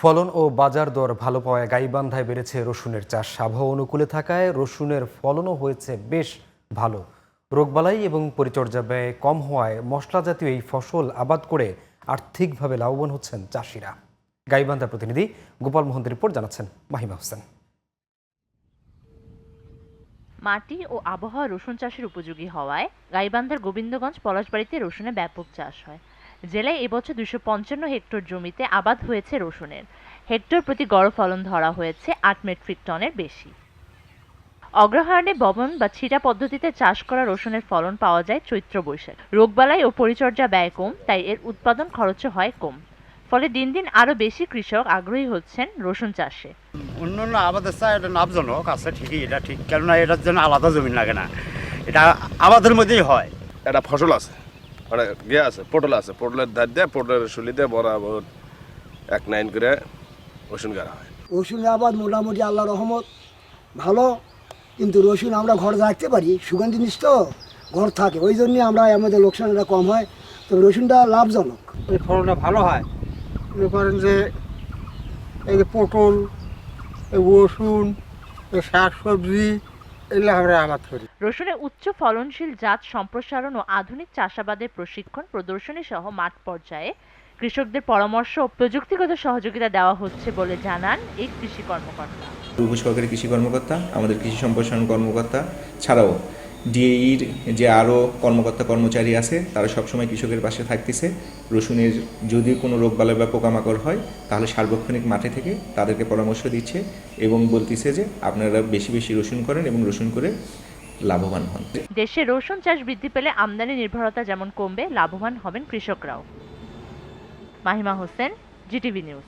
ফলন ও বাজার দর ভালো পাওয়ায় গাইবান্ধায় বেড়েছে রসুনের চাষ। আবহাওয়া অনুকূলে থাকায় রসুনের ফলনও হয়েছে বেশ ভালো। রোগবালাই এবং পরিচর্যা ব্যয় কম হওয়ায় মশলা জাতীয় এই ফসল আবাদ করে আর্থিকভাবে লাভবান হচ্ছেন চাষিরা। গাইবান্ধা প্রতিনিধি গোপাল মোহন্তের রিপোর্ট জানাচ্ছেন মাহিমা হোসেন। মাটি ও আবহাওয়া রসুন চাষের উপযোগী হওয়ায় গাইবান্ধার গোবিন্দগঞ্জ পলাশবাড়িতে রসুনের ব্যাপক চাষ হয়। জেলায় এবছর 255 হেক্টর জমিতে আবাদ হয়েছে রসুনের। হেক্টর প্রতি গড় ফলন ধরা হয়েছে 8 মেট্রিক টনের বেশি। অগ্রহায়ণে বপন বা ছিটা পদ্ধতিতে চাষ করা রসুনের ফলন পাওয়া যায় চৈত্র বৈশাখ। রোগবালাই ও পরিচর্যা ব্যয় কম, তাই এর উৎপাদন খরচও হয় কম। ফলে দিন দিন আরো বেশি কৃষক আগ্রহী হচ্ছেন রসুন চাষে। অন্যান্য আবাদের চাই এটা লাভজনক আছে, ঠিকই, এটা ঠিক, কেননা এটার জন্য আলাদা জমি লাগে না, এটা আবাদের মধ্যেই হয়। একটা ফসল আছে, মানে আছে পটল আছে, পটলের ধার দিয়ে পটলের শুলি দিয়ে বরাবর 1 লাইন করে রসুন গাড়া হয়। রসুনের আবাদ মোটামুটি আল্লাহ রহমত ভালো, কিন্তু রসুন আমরা ঘরে রাখতে পারি, সুগন্ধি জিনিস তো ঘর থাকে, ওই জন্যই আমরা আমাদের লোকসানটা কম হয়। তবে রসুনটা লাভজনক, এই ফলনটা ভালো হয়। মনে করেন যে এই যে পটল, এই রসুন, এই শাক সবজি এগুলো আমরা আবাদ করি। রসুনের উচ্চ ফলনশীল জাত সম্প্রসারণ ও আধুনিক চাষাবাদের প্রশিক্ষণ, প্রদর্শনী সহ মাঠ পর্যায়ে কৃষকদের পরামর্শ ও প্রযুক্তিগত সহযোগিতা দেওয়া হচ্ছে বলে জানান এই কৃষি কর্মকর্তা। উপসহকারী কৃষি কর্মকর্তা, আমাদের কৃষি সম্প্রসারণ কর্মকর্তা ছাড়াও ডিএইর যে আরও কর্মকর্তা কর্মচারী আছে, তারা সবসময় কৃষকের পাশে থাকতেছে। রসুনের যদি কোনো রোগবালাই বা পোকামাকড় হয় তাহলে সার্বক্ষণিক মাঠে থেকে তাদেরকে পরামর্শ দিচ্ছে এবং বলতেছে যে আপনারা বেশি বেশি রসুন করেন এবং রসুন করে লাভবান হন। দেশে রসুন চাষ বৃদ্ধি পেলে আমদানি নির্ভরতা যেমন কমবে, লাভবান হবেন কৃষকরাও। মাহিমা হোসেন, জিটিভি নিউজ।